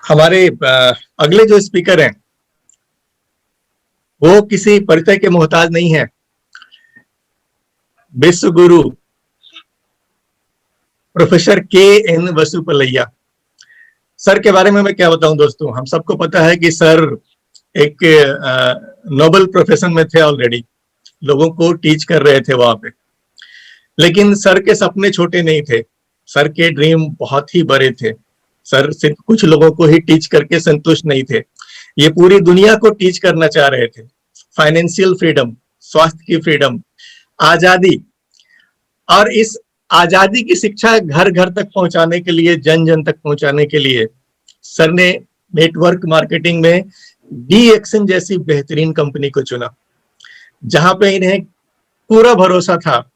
हमारे अगले जो स्पीकर हैं वो किसी परिचय के मोहताज नहीं है। विश्व गुरु प्रोफेसर के एन वसुपलैया सर के बारे में मैं क्या बताऊं दोस्तों। हम सबको पता है कि सर एक नोबल प्रोफेशन में थे, ऑलरेडी लोगों को टीच कर रहे थे वहां पे। लेकिन सर के सपने छोटे नहीं थे, सर के ड्रीम बहुत ही बड़े थे। सर सिर्फ कुछ लोगों को ही टीच करके संतुष्ट नहीं थे, ये पूरी दुनिया को टीच करना चाह रहे थे। फाइनेंशियल फ्रीडम, स्वास्थ्य की फ्रीडम, आजादी, और इस आजादी की शिक्षा घर घर तक पहुंचाने के लिए, जन जन तक पहुंचाने के लिए सर ने नेटवर्क मार्केटिंग में DXN जैसी बेहतरीन कंपनी को चुना, जहां पे इन्हें पूरा भरोसा था।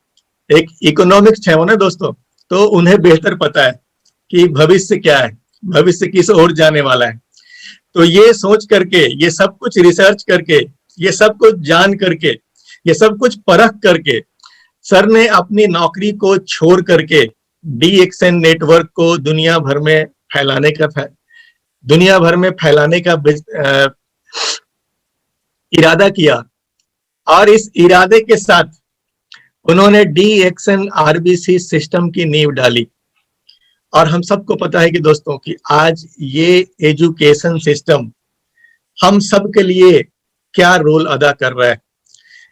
एक इकोनॉमिक्स है वो ना दोस्तों, तो उन्हें बेहतर पता है कि भविष्य क्या है, भविष्य किस ओर जाने वाला है। तो ये सोच करके, ये सब कुछ रिसर्च करके, ये सब कुछ जान करके, ये सब कुछ परख करके सर ने अपनी नौकरी को छोड़ करके DXN नेटवर्क को दुनिया भर में फैलाने का इरादा किया। और इस इरादे के साथ उन्होंने DXN RBC सिस्टम की नींव डाली। और हम सबको पता है कि दोस्तों कि आज ये एजुकेशन सिस्टम हम सब के लिए क्या रोल अदा कर रहा है।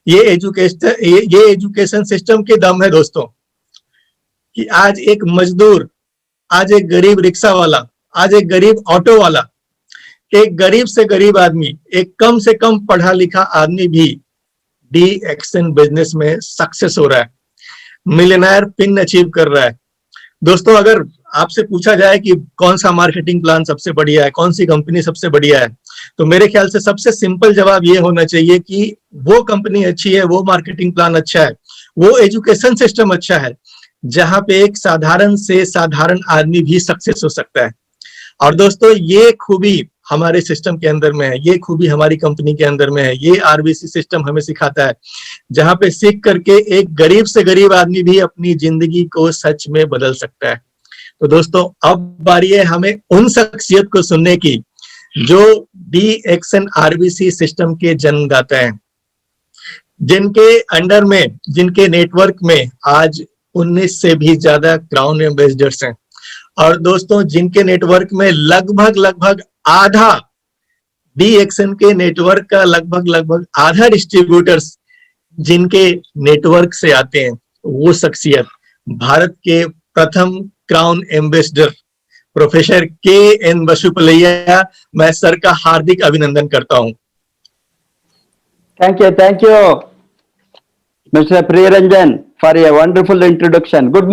ये एजुकेशन सिस्टम के दम है दोस्तों कि आज एक मजदूर, आज एक गरीब रिक्शा वाला, आज एक गरीब ऑटो वाला, एक गरीब से गरीब आदमी, एक कम से कम पढ़ा लिखा आदमी भी DXN बिजनेस में सक्सेस हो रहा है, मिलियनेयर पिन अचीव कर रहा है। दोस्तों अगर आपसे पूछा जाए कि कौन सा मार्केटिंग प्लान सबसे बढ़िया है, कौन सी कंपनी सबसे बढ़िया है, तो मेरे ख्याल से सबसे सिंपल जवाब ये होना चाहिए कि वो कंपनी अच्छी है, वो मार्केटिंग प्लान अच्छा है, वो एजुकेशन सिस्टम अच्छा है, जहां पे एक साधारण से साधारण आदमी भी सक्सेस हो सकता है। और दोस्तों ये खूबी हमारे सिस्टम के अंदर में है, ये खूबी हमारी कंपनी के अंदर में है। ये RBC सिस्टम हमें सिखाता है, जहां पे सीख करके एक गरीब से गरीब आदमी भी अपनी जिंदगी को सच में बदल सकता है। तो दोस्तों अब बारी है हमें उन शख्सियत को सुनने की जो DXN RBC सिस्टम के जन्मदाता हैं, जिनके अंडर में, जिनके नेटवर्क में आज 19 से भी ज्यादा क्राउन एम्बेसडर्स हैं। और दोस्तों जिनके नेटवर्क में लगभग आधा, DXN के नेटवर्क का लगभग आधा डिस्ट्रीब्यूटर्स जिनके नेटवर्क से आते हैं, वो शख्सियत भारत के प्रथम crown ambassador professor KN Vasupalaiah. मैं सर का हार्दिक अभिनंदन करता हूं। Thank you mister Priyaranjan for a wonderful introduction. Good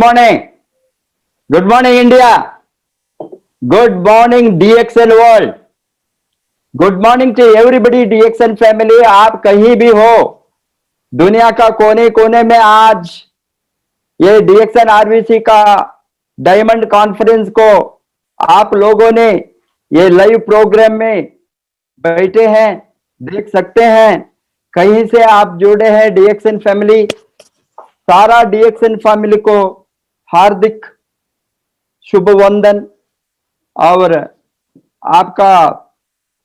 morning India, good morning DXN world, good morning to everybody DXN family. आप कहीं भी हो दुनिया का कोने कोने में, आज ये DXN RBC का डायमंड कॉन्फ्रेंस को आप लोगों ने ये लाइव प्रोग्राम में बैठे हैं, देख सकते हैं। कहीं से आप जुड़े हैं DXN फैमिली, सारा DXN फैमिली को हार्दिक शुभ वंदन और आपका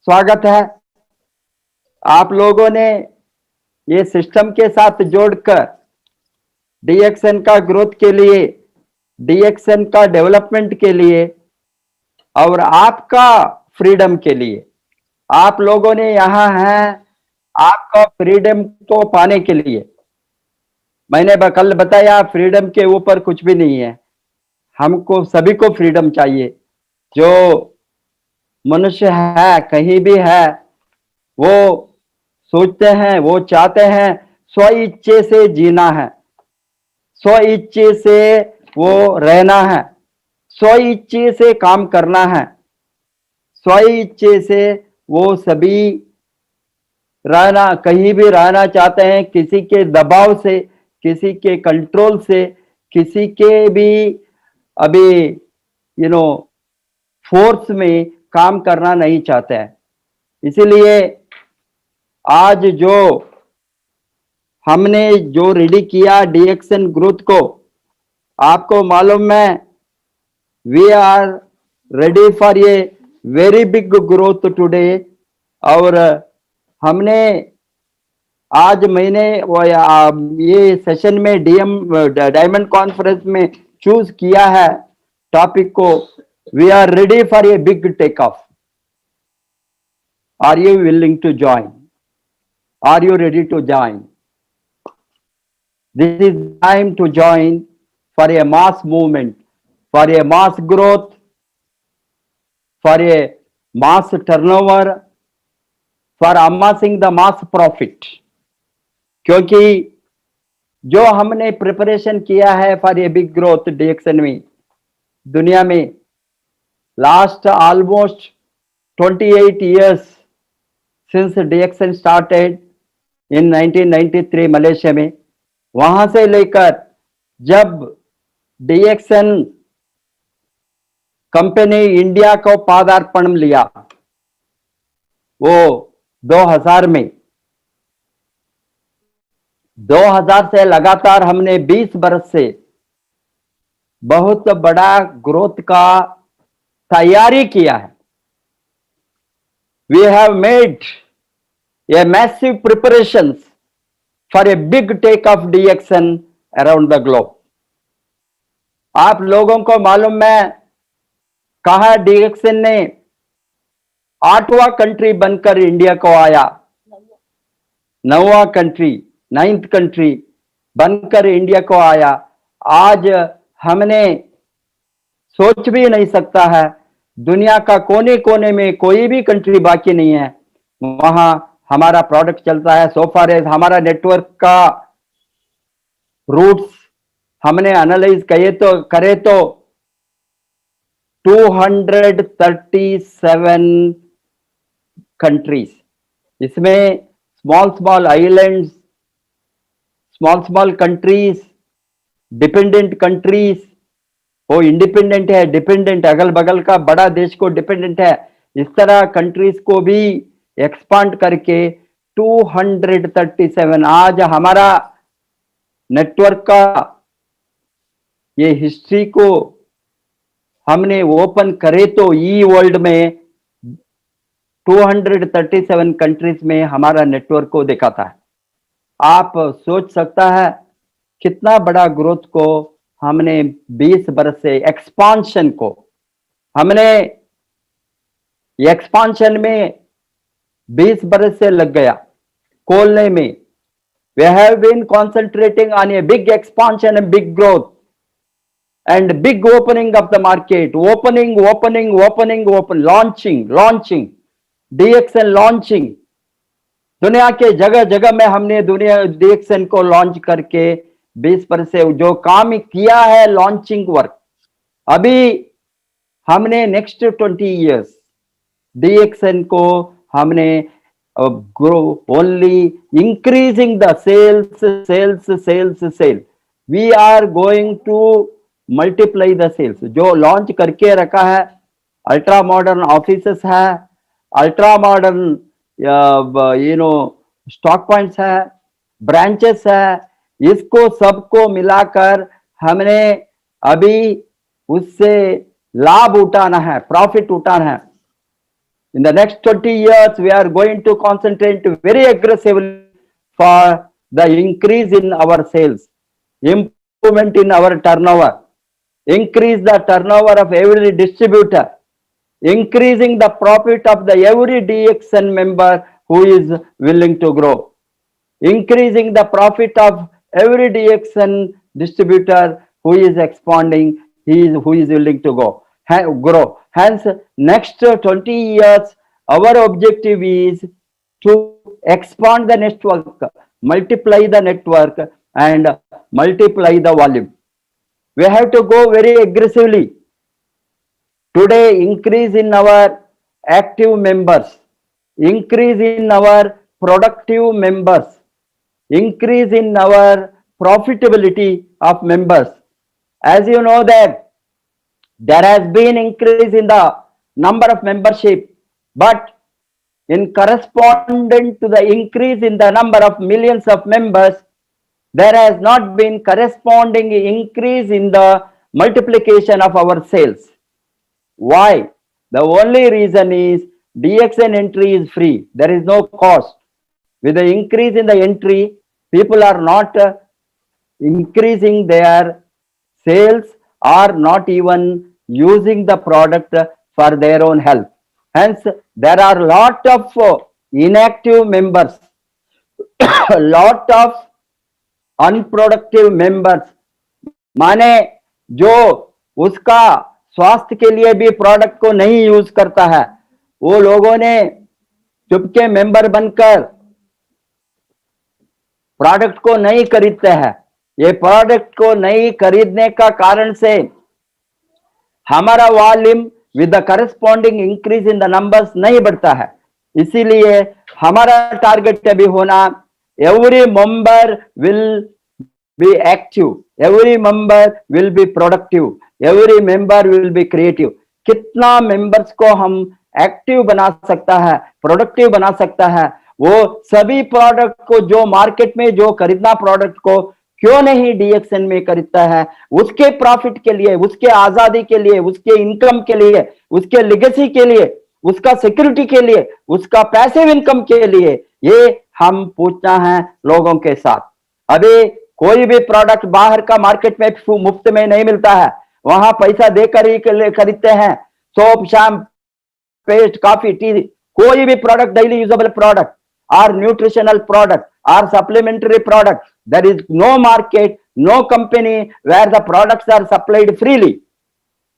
स्वागत है। आप लोगों ने ये सिस्टम के साथ जोड़कर DXN का ग्रोथ के लिए, DXN का डेवलपमेंट के लिए और आपका फ्रीडम के लिए, आप लोगों ने यहाँ हैं आपका फ्रीडम को पाने के लिए। मैंने कल बताया फ्रीडम के ऊपर कुछ भी नहीं है, हमको सभी को फ्रीडम चाहिए। जो मनुष्य है कहीं भी है, वो सोचते हैं, वो चाहते हैं स्व इच्छे से जीना है, स्व इच्छे से वो रहना है, स्व इच्छे से काम करना है, स्व इच्छे से वो सभी रहना, कहीं भी रहना चाहते हैं, किसी के दबाव से, किसी के कंट्रोल से, किसी के भी अभी फोर्स में काम करना नहीं चाहते हैं। इसीलिए आज जो हमने जो रेडी किया DXN ग्रोथ को, आपको मालूम है वी आर रेडी फॉर ये very big growth today. और हमने आज ये सेशन में डायमंड कॉन्फ्रेंस में चूज किया है टॉपिक को, we are ready for a big take off. Are you willing to join? Are you ready to join? This is time to join for a mass movement, for a mass growth, for a mass turnover, for amassing the mass profit. क्योंकि जो हमने preparation किया है for a big growth DXN में दुनिया में last almost 28 years since DXN started in 1993 Malaysia में, वहां से लेकर जब डीएक्सन कंपनी इंडिया को पादार्पण लिया वो 2000 में, 2000 से लगातार हमने 20 बरस से बहुत बड़ा ग्रोथ का तैयारी किया है. We have made a massive preparations for a big take of DXN around the globe. आप लोगों को मालूम है कहा DXN ने 8वां कंट्री बनकर इंडिया को आया, 9वां कंट्री, 9th कंट्री बनकर इंडिया को आया. आज हमने सोच भी नहीं सकता है, दुनिया का कोने कोने में कोई भी कंट्री बाकी नहीं है वहां हमारा प्रोडक्ट चलता है. सो फार एज हमारा नेटवर्क का रूट्स हमने एनालाइज करे तो 237 कंट्रीज, इसमें small islands, small countries, dependent countries, वो इंडिपेंडेंट है, डिपेंडेंट अगल बगल का बड़ा देश को डिपेंडेंट है, इस तरह कंट्रीज को भी एक्सपांड करके 237 आज हमारा नेटवर्क का ये हिस्ट्री को हमने ओपन करे तो ई वर्ल्ड में 237 कंट्रीज में हमारा नेटवर्क को दिखाता है. आप सोच सकता है कितना बड़ा ग्रोथ को हमने 20 बरस से एक्सपांशन को हमने एक्सपांशन में 20 बरस से लग गया खोलने में. We have been concentrating on a big expansion and big growth and big opening of the market, opening, launching, DXN launching. दुनिया के जगह जगह में हमने दुनिया DXN को लॉन्च करके 20 बरस से जो काम किया है लॉन्चिंग वर्क, अभी हमने नेक्स्ट 20 years DXN को हमने grow only increasing the sales. We are going to multiply the sales. जो लॉन्च करके रखा है, अल्ट्रा मॉडर्न ऑफिसेस है, अल्ट्रा मॉडर्न स्टॉक पॉइंट्स है, ब्रांचेस है, इसको सबको मिलाकर हमने अभी उससे लाभ उठाना है, प्रॉफिट उठाना है. In the next 20 years, we are going to concentrate very aggressively for the increase in our sales, improvement in our turnover, increase the turnover of every distributor, increasing the profit of the every DXN member who is willing to grow, increasing the profit of every DXN distributor who is expanding, who is willing to grow. Hence, next 20 years, our objective is to expand the network, multiply the network, and multiply the volume. We have to go very aggressively. Today, increase in our active members, increase in our productive members, increase in our profitability of members. As you know that there has been increase in the number of membership, but in corresponding to the increase in the number of millions of members, there has not been corresponding increase in the multiplication of our sales. Why? The only reason is DXN entry is free. There is no cost. With the increase in the entry, people are not increasing their sales or not even using the product for their own health. Hence, there are a lot of inactive members, a lot of unproductive members, माने जो उसका स्वास्थ्य के लिए भी product को नहीं use करता है, वो लोगों ने चुपके मेंबर बनकर प्रोडक्ट को नहीं खरीदते हैं। ये प्रोडक्ट को नहीं खरीदने का कारण से हमारा volume with the corresponding increase in the numbers नहीं बढ़ता है। इसीलिए हमारा टारगेट अभी होना, every member will be active, every member will be productive, every member will be creative। कितना मेंबर्स को हम एक्टिव बना सकता है, प्रोडक्टिव बना सकता है, वो सभी प्रोडक्ट को जो मार्केट में जो खरीदना प्रोडक्ट को क्यों नहीं डीएक्सएन में खरीदता है, उसके प्रॉफिट के लिए, उसके आजादी के लिए, उसके इनकम के लिए, उसके लेगेसी के लिए, उसका सिक्योरिटी के लिए, उसका पैसिव इनकम के लिए, ये हम पूछना है लोगों के साथ। अभी कोई भी प्रोडक्ट बाहर का मार्केट में मुफ्त में नहीं मिलता है, वहां पैसा देकर ही खरीदते हैं। Soap, shampoo, paste, coffee, tea, कोई भी प्रोडक्ट, डेली यूजेबल प्रोडक्ट और न्यूट्रिशनल प्रोडक्ट और supplementary product, there is no market, no company where the products are supplied freely,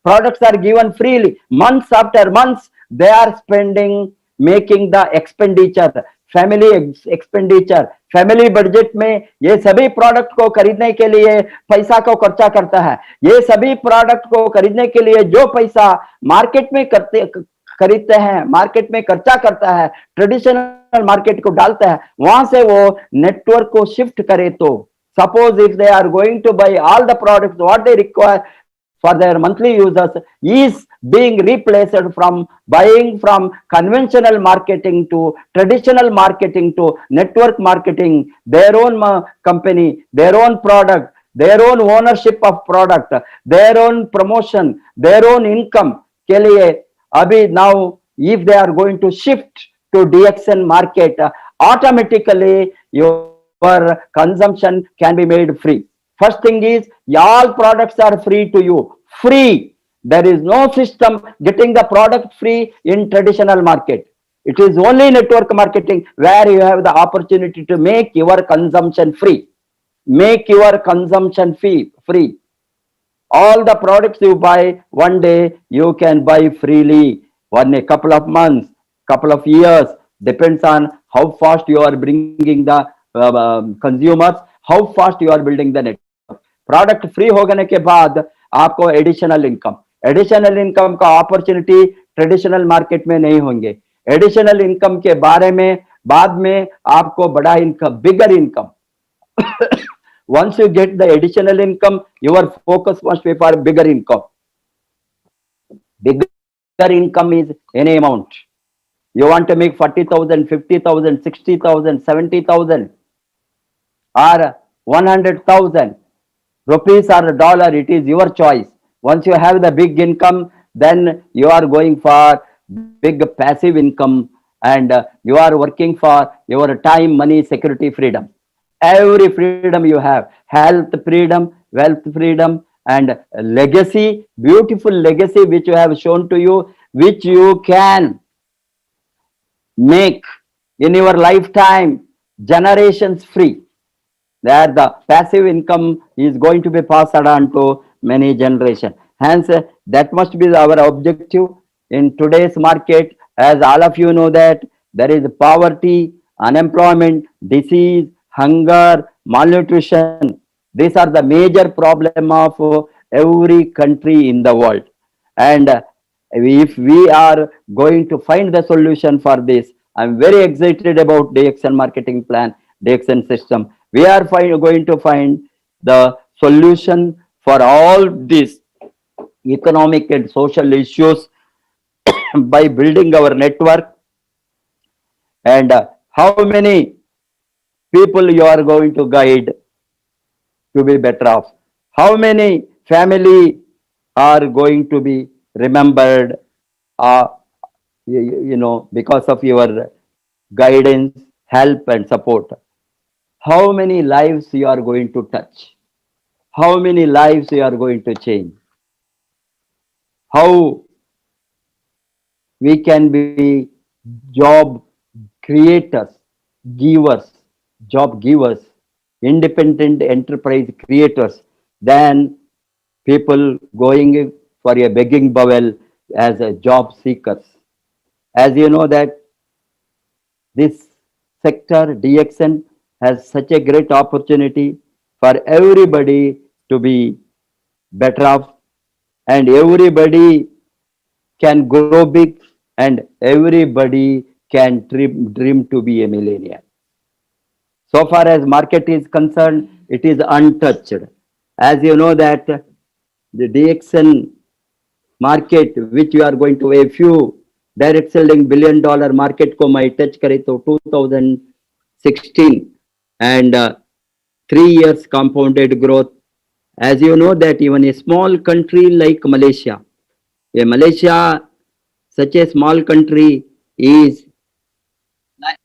products are given freely, months after months they are spending, making the expenditure, family expenditure, family budget में ये सभी product को खरीदने के लिए पैसा को खर्चा करता है। ये सभी प्रोडक्ट को खरीदने के लिए जो पैसा मार्केट में खरीदते हैं, मार्केट में खर्चा करता है, ट्रेडिशनल मार्केट को डालता है, वहां से वो नेटवर्क को शिफ्ट करे तो suppose if they are going to buy all the products what they require for their monthly users is being replaced from buying from conventional marketing to traditional marketing to network marketing, their own company, their own product, their own ownership of product, their own promotion, their own income के लिए अभी now if they are going to shift to DXN market, automatically your consumption can be made free. First thing is, all products are free to you. Free. There is no system getting the product free in traditional market. It is only network marketing where you have the opportunity to make your consumption free. Make your consumption free. All the products you buy, one day you can buy freely. A couple of months, couple of years, depends on how fast you are bringing the consumers, how fast you are building the network. Product free हो गए के बाद आपको additional income का opportunity traditional market में नहीं होंगे। Additional income के बारे में बाद में आपको बड़ा income, bigger income. once you get the additional income, your focus must be for bigger income. Bigger income is any amount. You want to make 40,000, 50,000, 60,000, 70,000 or 100,000 rupees or dollar, it is your choice. Once you have the big income, then you are going for big passive income and you are working for your time, money, security, freedom. Every freedom you have, health freedom, wealth freedom, and legacy, beautiful legacy which you have shown to you, which you can make in your lifetime, generations free. There the passive income is going to be passed on to many generations. Hence, that must be our objective in today's market. As all of you know that there is poverty, unemployment, disease, hunger, malnutrition. These are the major problem of every country in the world. And if we are going to find the solution for this, I'm very excited about DXN marketing plan, DXN system. We are going to find the solution for all these economic and social issues by building our network. And how many people you are going to guide to be better off? How many family are going to be remembered uh, because of your guidance, help, and support, how many lives you are going to touch, how many lives you are going to change, how we can be job creators, givers, job givers, independent enterprise creators, than people going for a begging bowl as a job seekers. As you know that this sector, DXN, has such a great opportunity for everybody to be better off, and everybody can grow big, and everybody can dream to be a millionaire. So far as market is concerned, it is untouched. As you know that the DXN market, which you are going to a few direct selling $1 billion market को मैं touch करे तो 2016 and 3 years compounded growth. As you know that even a small country like Malaysia, such a small country is,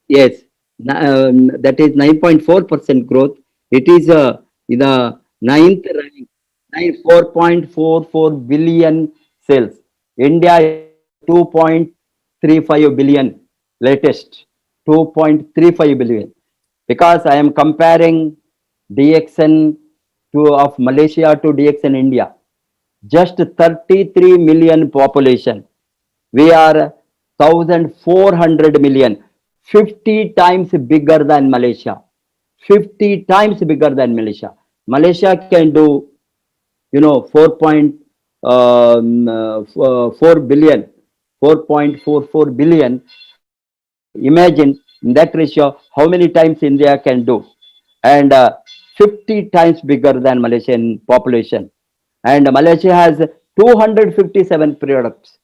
yes, that is 9.4% growth. It is the ninth rank, 4.44 billion sales. India 2.35 billion, latest 2.35 billion. Because I am comparing DXN of Malaysia to DXN India, just 33 million population. We are 1,400 million, 50 times bigger than Malaysia. 50 times bigger than Malaysia. Malaysia can do, 4 billion, 4.44 billion. Imagine in that ratio how many times India can do, and 50 times bigger than Malaysian population. And Malaysia has 257 products.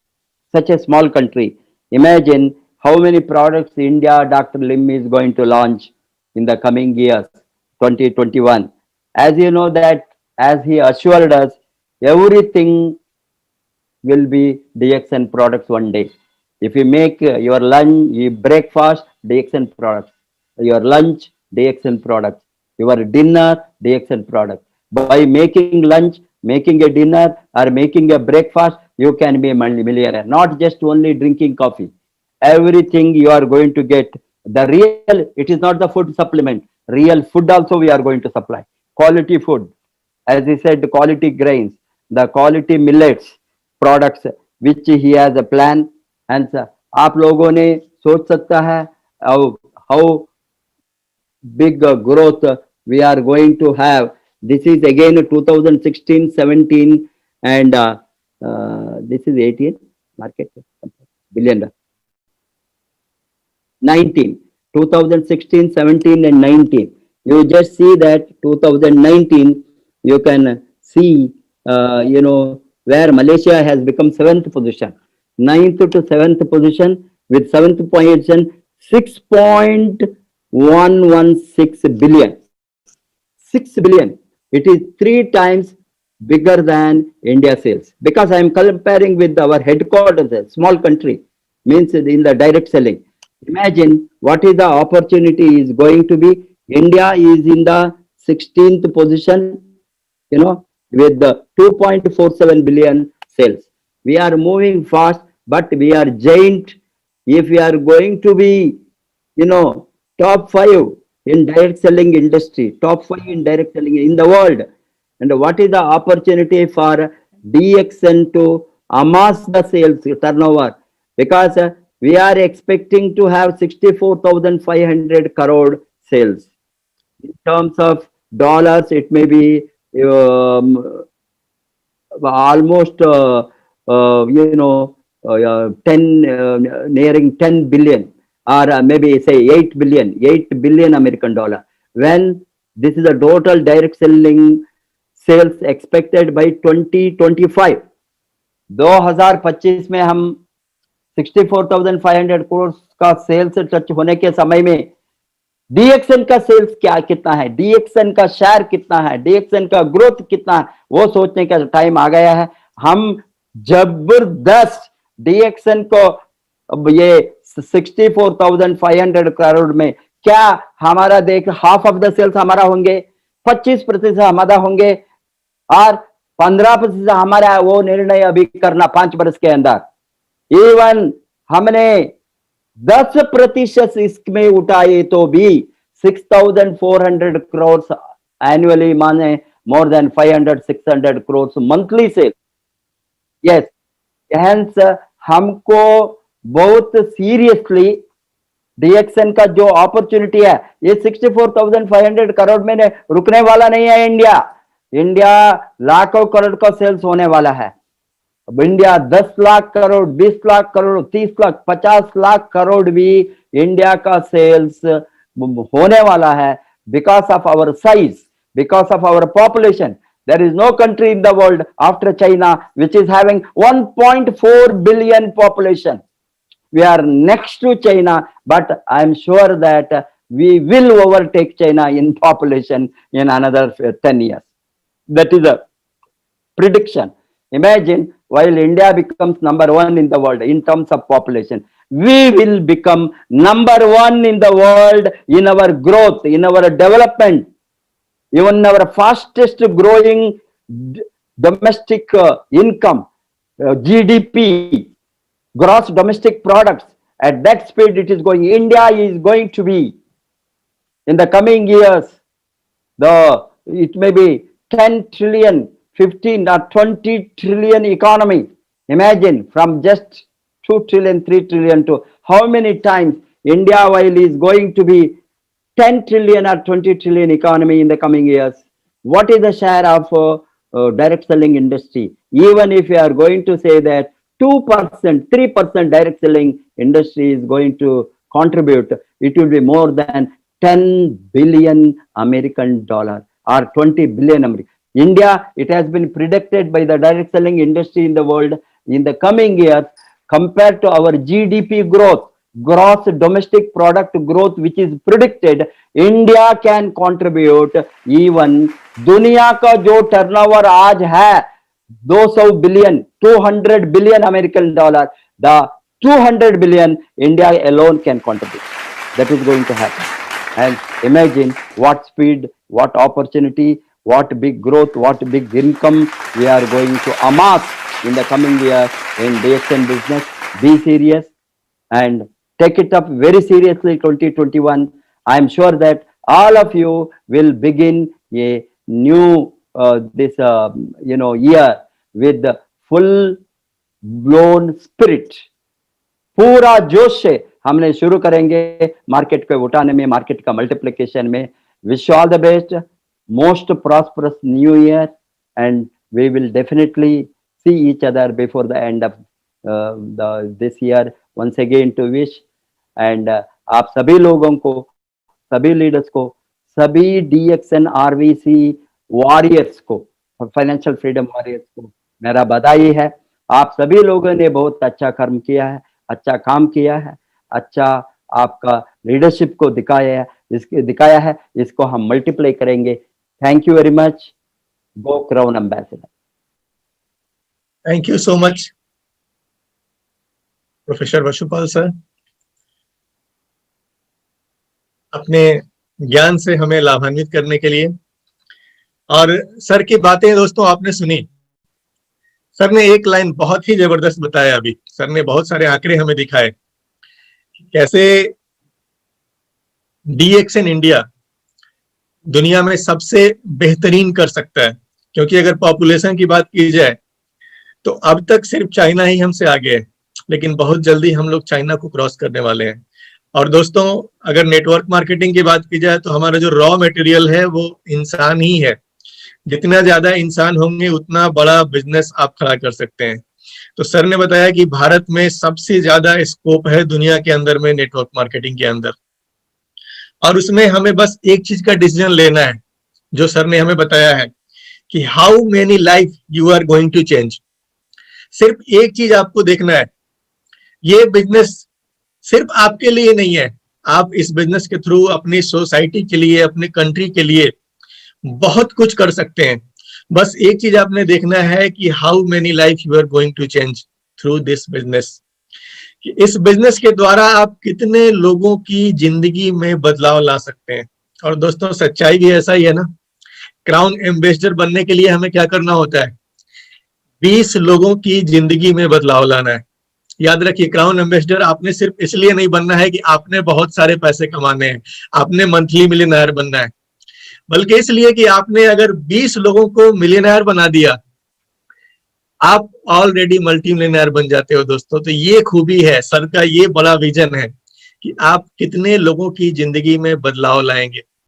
Such a small country. Imagine how many products India, Dr. Lim is going to launch in the coming years, 2021. As you know that, as he assured us, everything will be DXN products one day. If you make your lunch, your breakfast, DXN products. Your lunch, DXN products. Your dinner, DXN products. By making lunch, making a dinner, or making a breakfast, you can be a millionaire. Not just only drinking coffee. Everything you are going to get. The real, it is not the food supplement. Real food also we are going to supply. Quality food. As he said, quality grains, the quality millets products, which he has a plan. And आप लोगों ने सोच सकता है how big growth we are going to have. This is again 2016, 17, and this is 18 market billion. 19, 2016, 17, and 19. You just see that 2019, you can see, where Malaysia has become 7th position, 9th to 7th position, with 7th position, 6.116 billion. 6 billion. It is 3 times bigger than India sales. Because I am comparing with our headquarters, a small country, means in the direct selling. Imagine what is the opportunity is going to be. India is in the 16th position, with the 2.47 billion sales. We are moving fast, but we are giant. If we are going to be, top 5 in direct selling industry, top 5 in direct selling in the world. And what is the opportunity for DXN to amass the sales turnover? Because we are expecting to have 64,500 crore sales. In terms of dollars, it may be almost nearing 10 billion, or maybe say 8 billion American dollar. When this is a total direct selling sales expected by 2025. 2025 में हम 64,500 करोड़ का sales touch होने के समय में DXN का sales कितना है, DXN का शेयर कितना है, DXN का ग्रोथ कितना है, वो सोचने का टाइम आ गया है. हम जबरदस्त डीएक्सन को अब ये 64,500 करोड़ में क्या हमारा देख हाफ ऑफ द सेल्स हमारा होंगे, 25% हमारा होंगे और 15% हमारा वो निर्णय अभी करना 5 वर्ष के अंदर। इवन हमने 10% इसमें उठाए तो भी 6,400 करोड़ एनुअली, माने more than 500-600 crore monthly cell. Yes, hence हमको बहुत सीरियसली डीएक्सन का जो अपॉर्चुनिटी है, ये 64,500 करोड़ में रुकने वाला नहीं है। इंडिया लाखों करोड़ का सेल्स होने वाला है। अब इंडिया 10 लाख करोड़, 20 लाख करोड़, 30 लाख, 50 लाख करोड़ भी इंडिया का सेल्स होने वाला है, because of our size, because of our population. There is no country in the world after China which is having 1.4 billion population. We are next to China, but I am sure that we will overtake China in population in another 10 years. That is a prediction. Imagine, while India becomes number 1 in the world in terms of population, we will become number 1 in the world in our growth, in our development. Even our fastest growing domestic income, GDP, gross domestic products, at that speed it is going. India is going to be, in the coming years, it may be 10 trillion, 15 or 20 trillion economy. Imagine, from just 2 trillion, 3 trillion to how many times India, while is going to be 10 trillion or 20 trillion economy in the coming years. What is the share of direct selling industry? Even if we are going to say that 2%, 3% direct selling industry is going to contribute, it will be more than 10 billion American dollar or 20 billion American. India, it has been predicted by the direct selling industry in the world in the coming years, compared to our GDP growth, gross domestic product growth, which is predicted, India can contribute even दुनिया का जो turnover आज है 200 billion, 200 billion American dollar, the 200 billion India alone can contribute. That is going to happen. And imagine what speed, what opportunity, what big growth, what big income we are going to amass in the coming year in DXN business. Be serious and take it up very seriously. 2021, I am sure that all of you will begin a new year with the full blown spirit. पूरा जोश से हमने शुरू करेंगे market को उठाने में, market का मल्टीप्लिकेशन में. Wish you all the best, most prosperous new year, and we will definitely see each other before the end of this year. Once again to wish, and आप सभी लोगों को, सभी लीडर्स को, सभी DXN RVC वॉरियर्स को, financial freedom warriors को मेरा बधाई है. आप सभी लोगों ने बहुत अच्छा कर्म किया है, अच्छा काम किया है, अच्छा आपका लीडरशिप को दिखाया है. इसको हम मल्टीप्लाई करेंगे. Thank you very much. Go crown ambassador. Thank you so much professor Vashupal sir, अपने ज्ञान से हमें लाभान्वित करने के लिए. और सर की बातें दोस्तों आपने सुनी. सर ने एक लाइन बहुत ही जबरदस्त बताया. अभी सर ने बहुत सारे आंकड़े हमें दिखाए कैसे DXN इंडिया दुनिया में सबसे बेहतरीन कर सकता है. क्योंकि अगर पॉपुलेशन की बात की जाए तो अब तक सिर्फ चाइना ही हमसे आगे है, लेकिन बहुत जल्दी हम लोग चाइना को क्रॉस करने वाले हैं. और दोस्तों अगर नेटवर्क मार्केटिंग की बात की जाए तो हमारा जो रॉ मटेरियल है वो इंसान ही है. जितना ज्यादा इंसान होंगे उतना बड़ा बिजनेस आप खड़ा कर सकते हैं. तो सर ने बताया कि भारत में सबसे ज्यादा स्कोप है दुनिया के अंदर में नेटवर्क मार्केटिंग के अंदर, और उसमें हमें बस एक चीज का डिसीजन लेना है जो सर ने हमें बताया है कि how many life you are going to change. सिर्फ एक चीज आपको देखना है, ये बिजनेस सिर्फ आपके लिए नहीं है. आप इस बिजनेस के थ्रू अपनी सोसाइटी के लिए, अपने कंट्री के लिए बहुत कुछ कर सकते हैं. बस एक चीज आपने देखना है कि how many life you are going to change. Through this business. इस बिजनेस के द्वारा आप कितने लोगों की जिंदगी में बदलाव ला सकते हैं। और दोस्तों सच्चाई भी ऐसा ही है ना, क्राउन एम्बेसडर बनने के लिए हमें क्या करना होता है, 20 लोगों की जिंदगी में बदलाव लाना है। याद रखिए, क्राउन एम्बेसडर आपने सिर्फ इसलिए नहीं बनना है कि आपने बहुत सारे पैसे कमाने हैं, आपने मंथली मिलियनेयर बनना है, बल्कि इसलिए कि आपने अगर 20 लोगों को मिलियनेयर बना दिया, आप ऑलरेडी मल्टी मिलियनेयर बन जाते हो दोस्तों। तो ये खूबी है सर का, ये बड़ा विजन है कि आप कितने लोगों की जिंदगी में बदलाव लाएंगे।